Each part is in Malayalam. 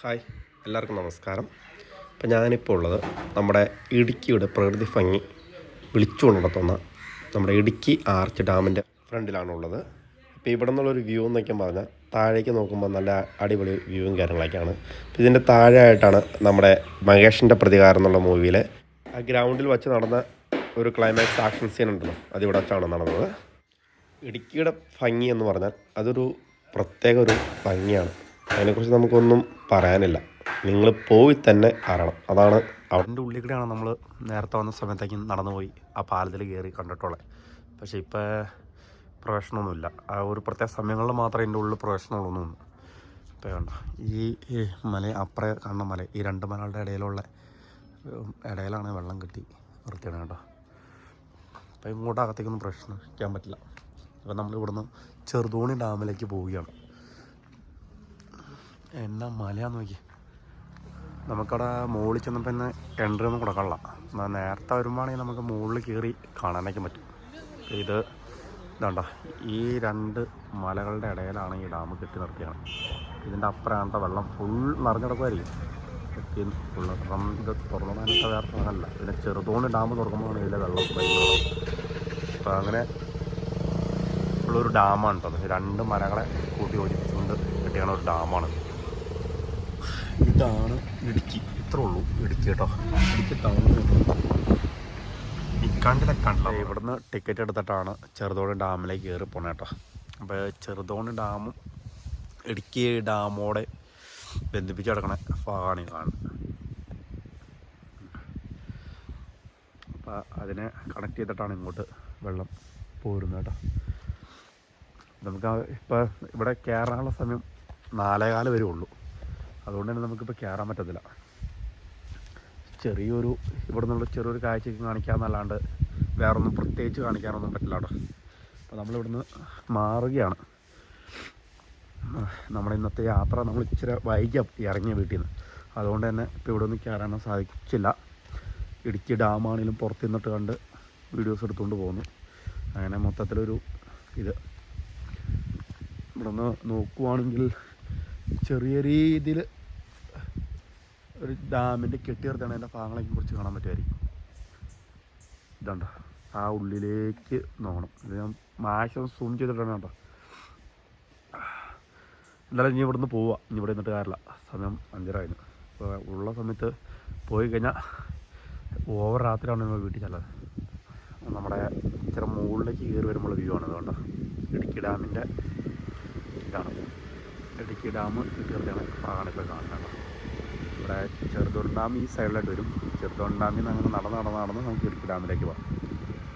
ഹായ്, എല്ലാവർക്കും നമസ്കാരം. അപ്പോൾ ഞാനിപ്പോൾ ഉള്ളത് നമ്മുടെ ഇടുക്കിയുടെ പ്രകൃതി ഭംഗി വിളിച്ചുകൊണ്ടുണർത്തുന്ന നമ്മുടെ ഇടുക്കി ആർച്ച് ഡാമിൻ്റെ ഫ്രണ്ടിലാണുള്ളത്. അപ്പോൾ ഇവിടെ നിന്നുള്ളൊരു വ്യൂ എന്നൊക്കെ പറഞ്ഞാൽ താഴേക്ക് നോക്കുമ്പോൾ നല്ല അടിപൊളി വ്യൂവും കാര്യങ്ങളൊക്കെയാണ്. അപ്പോൾ ഇതിൻ്റെ താഴെയായിട്ടാണ് നമ്മുടെ മഹേഷിൻ്റെ പ്രതികാരം എന്നുള്ള മൂവിയിലെ ആ ഗ്രൗണ്ടിൽ വെച്ച് നടന്ന ഒരു ക്ലൈമാക്സ് ആക്ഷൻ സീൻ ഉണ്ടല്ലോ, അതിവിടെ വെച്ചാണ് നടന്നത്. ഇടുക്കിയുടെ ഭംഗി എന്ന് പറഞ്ഞാൽ അതൊരു പ്രത്യേക ഒരു ഭംഗിയാണ്. അതിനെക്കുറിച്ച് നമുക്കൊന്നും പറയാനില്ല, നിങ്ങൾ പോയി തന്നെ അറിയണം. അതാണ് അവിടെ ഉള്ളിൽ കൂടെയാണ് നമ്മൾ നേരത്തെ വന്ന സമയത്തേക്കും നടന്നു പോയി ആ പാലത്തിൽ കയറി കണ്ടിട്ടുള്ളത്. പക്ഷേ ഇപ്പോൾ പ്രവേശനമൊന്നുമില്ല. ആ ഒരു പ്രത്യേക സമയങ്ങളിൽ മാത്രമേ എൻ്റെ ഉള്ളിൽ പ്രവേശനമുള്ളൂ. ഇപ്പോൾ വേണ്ട ഈ മല അപ്പുറേ കാണുന്ന മല, ഈ രണ്ട് മലകളുടെ ഇടയിലാണ് വെള്ളം കെട്ടി വൃത്തിയാണ് കേട്ടോ. അപ്പോൾ ഇങ്ങോട്ട് അകത്തേക്കൊന്നും പ്രവേശിക്കാൻ പറ്റില്ല. അപ്പോൾ നമ്മൾ ഇവിടുന്ന് ചെറുതോണി ഡാമിലേക്ക് പോവുകയാണ്. എന്നാ മലയാന്ന് നോക്കി. നമുക്കവിടെ മുകളിൽ ചെന്നപ്പോൾ ഇന്ന് എൻട്രി ഒന്നും കൊടുക്കാനുള്ള. നേരത്തെ വരുമ്പോഴാണെങ്കിൽ നമുക്ക് മുകളിൽ കയറി കാണാനൊക്കെ പറ്റും. ഇത് ഇതാണ്ട, ഈ രണ്ട് മലകളുടെ ഇടയിലാണ് ഈ ഡാം കെട്ടി നിർത്തിയാണ്. ഇതിൻ്റെ അപ്പുറമാണ്ട വെള്ളം ഫുൾ നിറഞ്ഞെടുക്കുമായിരിക്കും. കെട്ടി ഫുള്ള് കാരണം ഇത് തുറന്നാനൊക്കെ വേറെ സ്ഥലമല്ല. പിന്നെ ചെറുതോണി ഡാം തുറക്കുമ്പോഴാണ് ഇതിലെ വെള്ളം വരുന്നത്. അപ്പോൾ അങ്ങനെ ഉള്ളൊരു ഡാമാണ് കേട്ടോ. രണ്ട് മലകളെ കൂട്ടി യോജിപ്പിച്ചുകൊണ്ട് കെട്ടിയാണ് ഒരു ഡാമാണ്. ഇതാണ് ഇടുക്കി. ഇത്രേ ഉള്ളൂ ഇടുക്കി കേട്ടോ. ഇടുക്കി ടൗണിൽ ഇക്കാണ്ടിലൊക്കെ ഇവിടുന്ന് ടിക്കറ്റ് എടുത്തിട്ടാണ് ചെറുതോണി ഡാമിലേക്ക് കയറി പോണേ കേട്ടോ. അപ്പോൾ ചെറുതോണി ഡാമും ഇടുക്കി ഡാമോടെ ബന്ധിപ്പിച്ച് കിടക്കണ ഭാഗമാണ് ഈ കാണുന്നത്. അപ്പോൾ അതിനെ കണക്ട് ചെയ്തിട്ടാണ് ഇങ്ങോട്ട് വെള്ളം പോരുന്നത് കേട്ടോ. നമുക്ക് ഇപ്പോൾ ഇവിടെ കയറാനുള്ള സമയം 4:15 വരെ ഉള്ളൂ. അതുകൊണ്ട് തന്നെ നമുക്കിപ്പോൾ കയറാൻ പറ്റത്തില്ല. ഇവിടെ നിന്നുള്ള ചെറിയൊരു കാഴ്ചയ്ക്ക് കാണിക്കാമെന്നല്ലാണ്ട് വേറൊന്നും പ്രത്യേകിച്ച് കാണിക്കാനൊന്നും പറ്റില്ല കേട്ടോ. അപ്പോൾ നമ്മളിവിടുന്ന് മാറുകയാണ്. നമ്മുടെ ഇന്നത്തെ യാത്ര നമ്മൾ ഇച്ചിരി വൈകിയ ഇറങ്ങിയ വീട്ടിൽ നിന്ന്. അതുകൊണ്ട് തന്നെ ഇപ്പോൾ ഇവിടെ ഒന്നും കയറാനോ സാധിച്ചില്ല. ഇടുക്കി ഡാമാണെങ്കിലും പുറത്ത് നിന്നിട്ട് കണ്ട് വീഡിയോസ് എടുത്തുകൊണ്ട് പോകുന്നു. അങ്ങനെ മൊത്തത്തിലൊരു ഇത് ഇവിടെ നിന്ന് നോക്കുവാണെങ്കിൽ ചെറിയ രീതിയിൽ ഒരു ഡാമിൻ്റെ കെട്ടിയിർത്തണ എൻ്റെ ഭാഗങ്ങളെ കുറിച്ച് കാണാൻ പറ്റുമായിരിക്കും. ഇതുണ്ട്, ആ ഉള്ളിലേക്ക് നോക്കണം. ഇത് ഞാൻ മാക്സിമം സൂം ചെയ്തിട്ടാണ് കേട്ടോ. എന്തായാലും ഇനി ഇവിടുന്ന് പോവുക. ഇനി ഇവിടെ നിന്നിട്ട് കാര്യമില്ല, സമയം 5:30. അപ്പോൾ ഉള്ള സമയത്ത് പോയി കഴിഞ്ഞാൽ ഓവർ രാത്രിയാണ് നമ്മൾ വീട്ടിൽ ചെല്ലത്. നമ്മുടെ ഇച്ചിരി മുകളിലേക്ക് കയറി വരുമ്പോൾ വ്യൂ ആണ്. അതുകൊണ്ട് ഇടുക്കി ഡാമിൻ്റെ ഇതാണ്. ഇടുക്കി ഡാം കയറിയാണ് ഭാഗമാണ് ഇപ്പോൾ കാണുന്നത്. ഇവിടെ ചെറുതോണി ഡാം ഈ സൈഡിലായിട്ട് വരും. ചെറുതോണി ഡാമിൽ നിന്ന് അങ്ങനെ നടന്ന് നമുക്ക് ഇടുക്കി ഡാമിലേക്ക് പോകാം.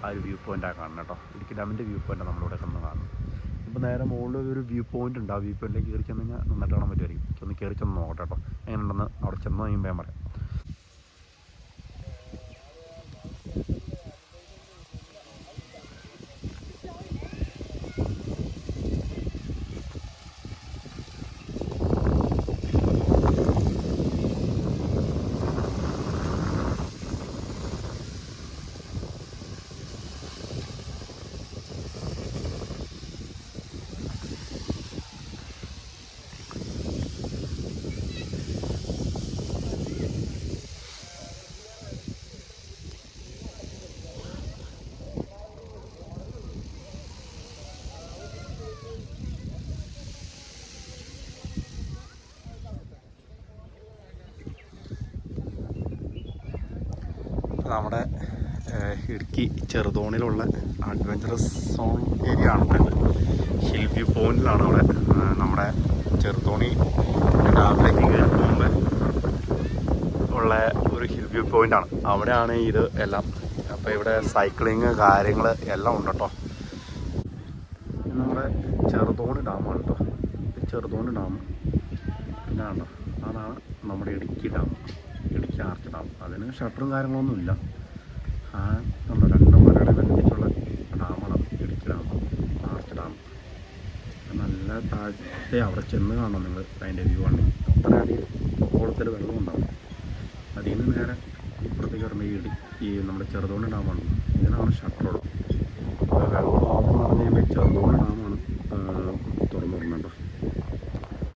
ആ ഒരു വ്യൂ പോയിൻ്റാണ് കാണുന്നത് കേട്ടോ. ഇടുക്കി ഡാമിൻ്റെ വ്യൂ പോയിൻ്റാണ് നമ്മളിവിടെ കണ്ട് കാണുന്നത്. ഇപ്പോൾ നേരെ മുകളിൽ ഒരു വ്യൂ പോയിൻ്റ് ഉണ്ട്. ആ വ്യൂ പോയിൻറ്റിലേക്ക് കയറി ചെന്ന് കഴിഞ്ഞാൽ നന്നായിട്ട് കാണാൻ പറ്റുമായിരിക്കും. ഒന്ന് കയറി ചെന്ന് നോക്കട്ടെ കേട്ടോ എങ്ങനെയുണ്ടെന്ന്. അവിടെ ചെന്ന് കഴിയുമ്പോൾ ഞാൻ പറയാം. നമ്മുടെ ഇടുക്കി ചെറുതോണിയിലുള്ള അഡ്വഞ്ചറസ് സോൺ ഏരിയ ആണ്. ഹിൽ വ്യൂ പോയിന്റിലാണ് അവിടെ നമ്മുടെ ചെറുതോണി ഡാമിലേക്ക് കയറി പോകുമ്പോൾ ഉള്ള ഒരു ഹിൽ വ്യൂ പോയിൻ്റാണ്. അവിടെയാണ് ഇത് എല്ലാം. അപ്പോൾ ഇവിടെ സൈക്ലിങ് കാര്യങ്ങൾ എല്ലാം ഉണ്ട് കേട്ടോ. നമ്മുടെ ചെറുതോണി ഡാമാണ് കേട്ടോ. ചെറുതോണി ഡാം പിന്നെ കണ്ടോ, അതാണ് നമ്മുടെ Idukki dam, Idukki arch dam. അതിന് ഷട്ടറും കാര്യങ്ങളൊന്നുമില്ല. ആ കണ്ടോ, രണ്ട് മലയുടെ ബന്ധിച്ചുള്ള ഡാമാണ് ഇടുക്കി ഡാം, ആർച്ച് ഡാം. നല്ല താഴത്തെ അവിടെ ചെന്ന് കാണണം നിങ്ങൾ. അതിൻ്റെ വ്യൂ ആണ്. അത്ര അടിയിൽ ഓളത്തിൽ വെള്ളം ഉണ്ടാവും. അതിൽ നിന്ന് നേരെ ഇപ്പുറത്തേക്ക് വരുമ്പോൾ ഈ നമ്മുടെ ചെറുതോണി ഡാമാണ്. ഇതിനാണ് ഷട്ടറുള്ളത്. വെള്ളം എന്ന് പറഞ്ഞു കഴിയുമ്പോൾ ചെറുതോണി ഡാമാണ് തുറന്നു പറഞ്ഞിട്ടുണ്ടോ.